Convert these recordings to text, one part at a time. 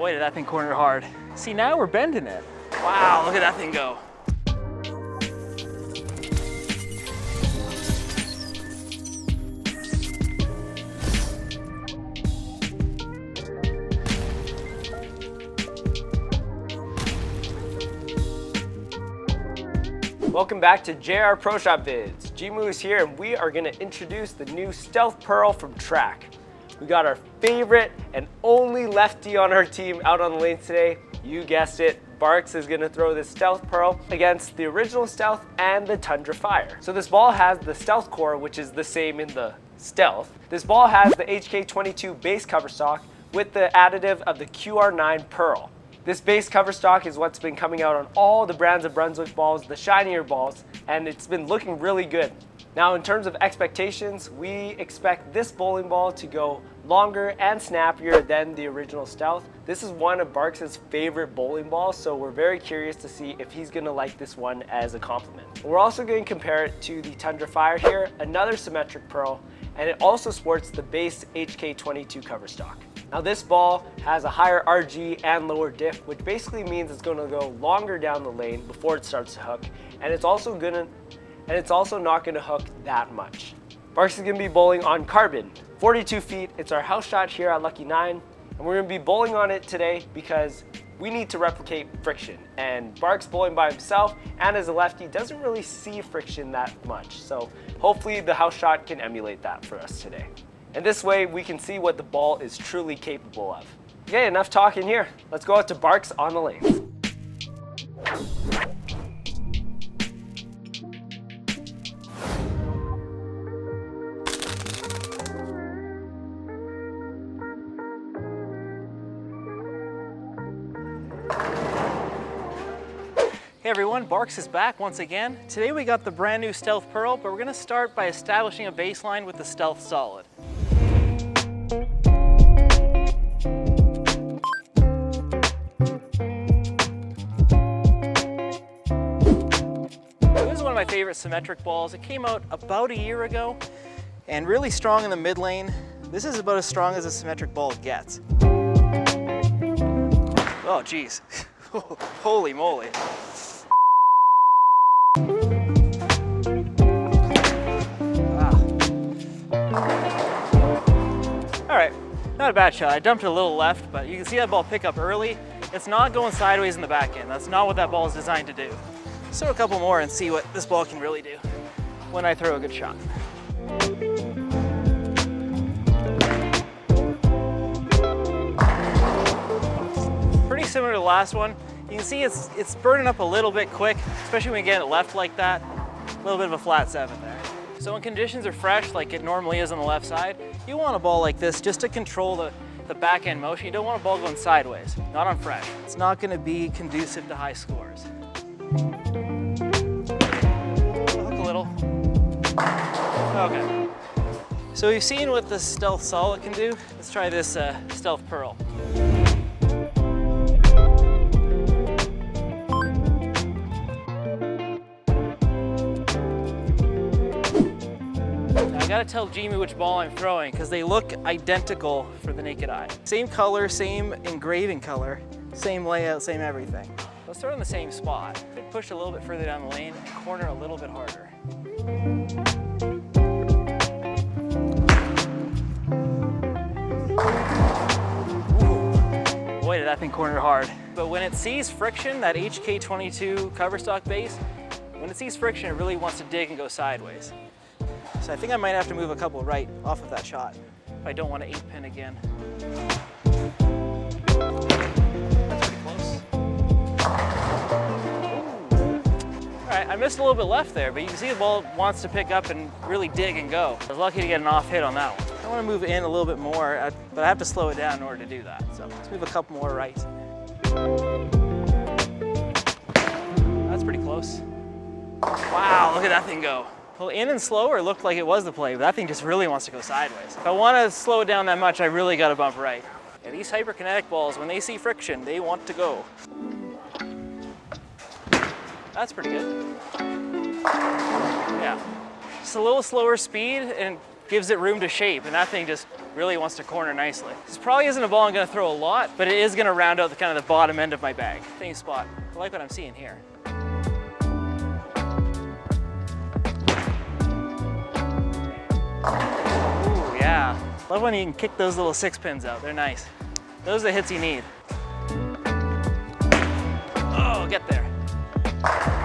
Boy, did that thing corner hard. See, now we're bending it. Wow, look at that thing go. Welcome back to JR Pro Shop Vids. Jimu is here and we are going to introduce the new Stealth Pearl from Track. We got our favorite and only lefty on our team out on the lanes today. You guessed it, Barks is going to throw this Stealth Pearl against the original Stealth and the Tundra Fire. So this ball has the Stealth core, which is the same in the Stealth. This ball has the HK22 base cover stock with the additive of the QR9 Pearl. This base cover stock is what's been coming out on all the brands of Brunswick balls, the shinier balls, and it's been looking really good. Now in terms of expectations, we expect this bowling ball to go longer and snappier than the original Stealth. This is one of Barks' favorite bowling balls, so we're very curious to see if he's gonna like this one as a compliment. We're also going to compare it to the Tundra Fire here, another symmetric pearl, and it also sports the base HK22 cover stock. Now this ball has a higher RG and lower diff, which basically means it's going to go longer down the lane before it starts to hook, and it's also not going to hook that much. Barks is going to be bowling on carbon, 42 feet. It's our house shot here at Lucky 9, and we're going to be bowling on it today because we need to replicate friction. And Barks bowling by himself and as a lefty doesn't really see friction that much, so hopefully the house shot can emulate that for us today. And this way we can see what the ball is truly capable of. Okay, enough talking here. Let's go out to Barks on the lanes. Hey everyone, Barks is back once again. Today we got the brand new Stealth Pearl, but we're gonna start by establishing a baseline with the Stealth Solid. This is one of my favorite symmetric balls. It came out about a year ago and really strong in the mid lane. This is about as strong as a symmetric ball gets. Oh geez, holy moly. All right, not a bad shot. I dumped it a little left, but you can see that ball pick up early. It's not going sideways in the back end. That's not what that ball is designed to do. Let's throw a couple more and see what this ball can really do when I throw a good shot. Pretty similar to the last one. You can see it's burning up a little bit quick, especially when you get it left like that. A little bit of a flat 7 there. So when conditions are fresh, like it normally is on the left side, you want a ball like this just to control the back end motion. You don't want a ball going sideways, not on fresh. It's not going to be conducive to high scores. Hook a little. Okay. So we've seen what the Stealth Solid can do. Let's try this Stealth Pearl. I gotta tell Jimu which ball I'm throwing because they look identical for the naked eye. Same color, same engraving color, same layout, same everything. Let's throw it in the same spot. Push a little bit further down the lane and corner a little bit harder. Ooh. Boy, did that thing corner hard. But when it sees friction, that HK22 cover stock base, when it sees friction, it really wants to dig and go sideways. So I think I might have to move a couple right off of that shot if I don't want to 8-pin again. That's pretty close. All right, I missed a little bit left there, but you can see the ball wants to pick up and really dig and go. I was lucky to get an off hit on that one. I want to move in a little bit more, but I have to slow it down in order to do that. So let's move a couple more right. That's pretty close. Wow, look at that thing go. Well, in and slower looked like it was the play, but that thing just really wants to go sideways. If I want to slow it down that much, I really got to bump right. Yeah, these hyperkinetic balls, when they see friction, they want to go. That's pretty good. Yeah. Just a little slower speed and gives it room to shape, and that thing just really wants to corner nicely. This probably isn't a ball I'm gonna throw a lot, but it is gonna round out the kind of the bottom end of my bag. Same spot. I like what I'm seeing here. Ooh, yeah. Love when you can kick those little 6 pins out. They're nice. Those are the hits you need. Oh, get there.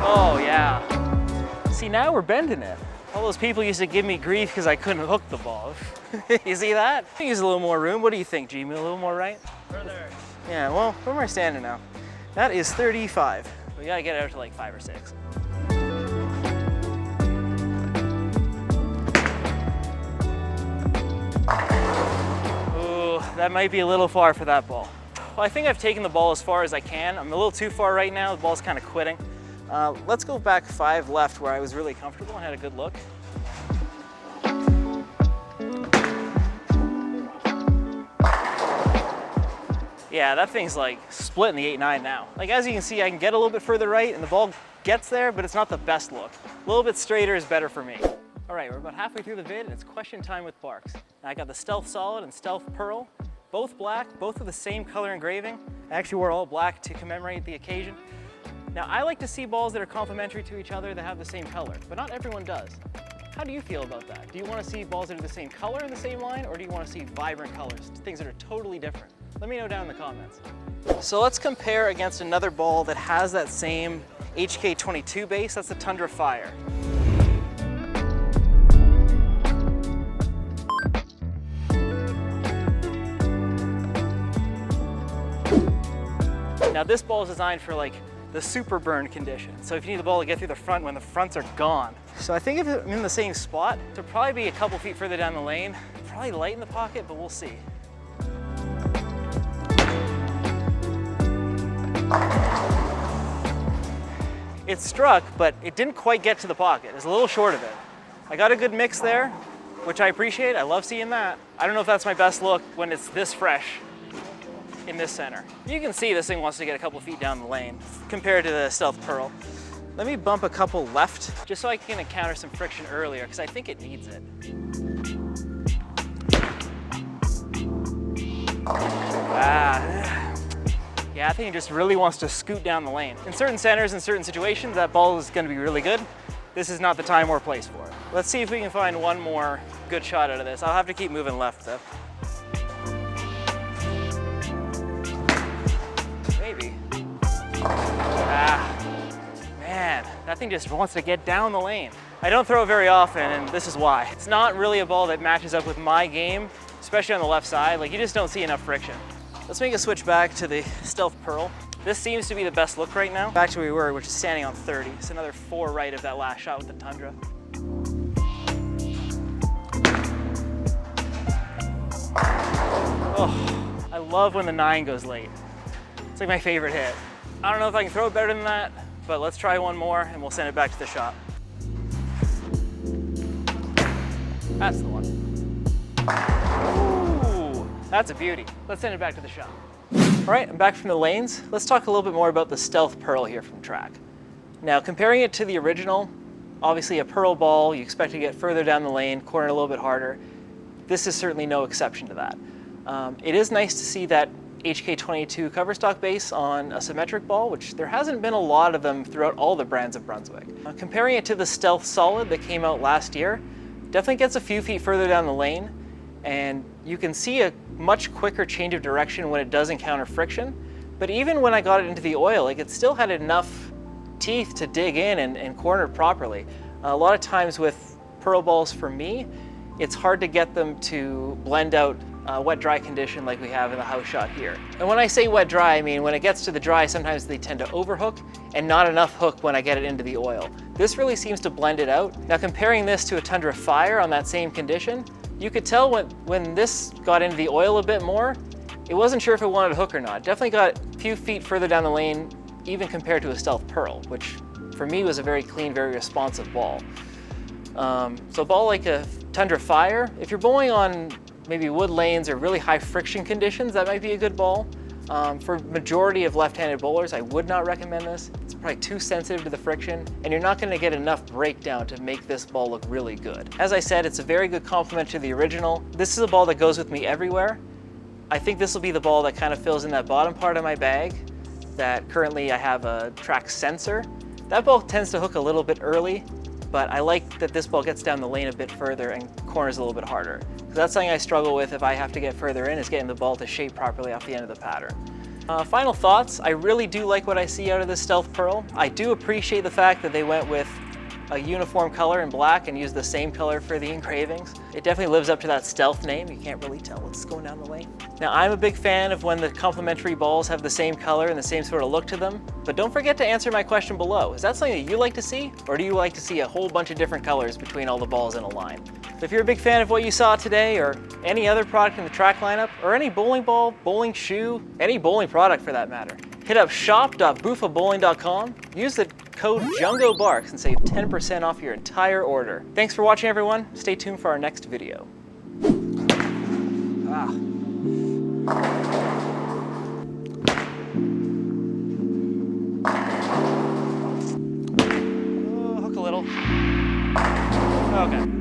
Oh, yeah. See, now we're bending it. All those people used to give me grief because I couldn't hook the ball. You see that? I think there's a little more room. What do you think, Jimmy? A little more right? Further. Yeah, well, where am I standing now? That is 35. We gotta get it out to like 5 or 6. Ooh, that might be a little far for that ball. Well, I think I've taken the ball as far as I can. I'm a little too far right now. The ball's kind of quitting. Let's go back 5 left where I was really comfortable and had a good look. Yeah, that thing's like split in the 8-9 now. Like as you can see, I can get a little bit further right and the ball gets there, but it's not the best look. A little bit straighter is better for me. All right, we're about halfway through the vid and it's question time with Barks. Now I got the Stealth Solid and Stealth Pearl, both black, both with the same color engraving. I actually wore all black to commemorate the occasion. Now I like to see balls that are complementary to each other that have the same color, but not everyone does. How do you feel about that? Do you want to see balls that are the same color in the same line, or do you want to see vibrant colors, things that are totally different? Let me know down in the comments. So let's compare against another ball that has that same HK22 base, that's the Tundra Fire. Now this ball is designed for like the super burn condition. So if you need the ball to get through the front when the fronts are gone. So I think if I'm in the same spot, it'll probably be a couple feet further down the lane. Probably light in the pocket, but we'll see. It struck, but it didn't quite get to the pocket. It's a little short of it. I got a good mix there, which I appreciate. I love seeing that. I don't know if that's my best look when it's this fresh in this center. You can see this thing wants to get a couple feet down the lane compared to the Stealth Pearl. Let me bump a couple left just so I can encounter some friction earlier because I think it needs it. Yeah, I think it just really wants to scoot down the lane. In certain centers, in certain situations, that ball is gonna be really good. This is not the time or place for it. Let's see if we can find one more good shot out of this. I'll have to keep moving left though. Maybe. Man, that thing just wants to get down the lane. I don't throw it very often, and this is why. It's not really a ball that matches up with my game, especially on the left side. Like, you just don't see enough friction. Let's make a switch back to the Stealth Pearl. This seems to be the best look right now. Back to where we were, which is standing on 30. It's another 4 right of that last shot with the Tundra. Oh, I love when the 9 goes late. It's like my favorite hit. I don't know if I can throw it better than that, but let's try one more and we'll send it back to the shop. That's the one. Ooh, that's a beauty. Let's send it back to the shop. All right, I'm back from the lanes. Let's talk a little bit more about the Stealth Pearl here from Track. Now, comparing it to the original, obviously a Pearl ball, you expect to get further down the lane, corner a little bit harder. This is certainly no exception to that. It is nice to see that HK22 coverstock base on a symmetric ball, which there hasn't been a lot of them throughout all the brands of Brunswick. Comparing it to the Stealth Solid that came out last year, definitely gets a few feet further down the lane, and you can see a much quicker change of direction when it does encounter friction. But even when I got it into the oil, like, it still had enough teeth to dig in and corner properly. A lot of times with Pearl balls, for me, it's hard to get them to blend out wet-dry condition like we have in the house shot here. And when I say wet-dry, I mean when it gets to the dry, sometimes they tend to overhook and not enough hook when I get it into the oil. This really seems to blend it out. Now, comparing this to a Tundra Fire on that same condition, you could tell when this got into the oil a bit more, it wasn't sure if it wanted a hook or not. Definitely got a few feet further down the lane, even compared to a Stealth Pearl, which for me was a very clean, very responsive ball. So a ball like a Tundra Fire, if you're bowling on maybe wood lanes or really high friction conditions, that might be a good ball. For majority of left-handed bowlers, I would not recommend this. It's probably too sensitive to the friction, and you're not going to get enough breakdown to make this ball look really good. As I said, it's a very good complement to the original. This is a ball that goes with me everywhere. I think this will be the ball that kind of fills in that bottom part of my bag that currently I have a track sensor. That ball tends to hook a little bit early, but I like that this ball gets down the lane a bit further and corners a little bit harder. Because that's something I struggle with if I have to get further in, is getting the ball to shape properly off the end of the pattern. Final thoughts, I really do like what I see out of this Stealth Pearl. I do appreciate the fact that they went with a uniform color in black and used the same color for the engravings. It definitely lives up to that Stealth name. You can't really tell what's going down the lane. Now, I'm a big fan of when the complementary balls have the same color and the same sort of look to them, but don't forget to answer my question below. Is that something that you like to see, or do you like to see a whole bunch of different colors between all the balls in a line? So if you're a big fan of what you saw today, or any other product in the track lineup, or any bowling ball, bowling shoe, any bowling product for that matter, hit up shop.boofabowling.com, use the code JUNGOBARKS and save 10% off your entire order. Thanks for watching, everyone. Stay tuned for our next video. Hook a little. Okay.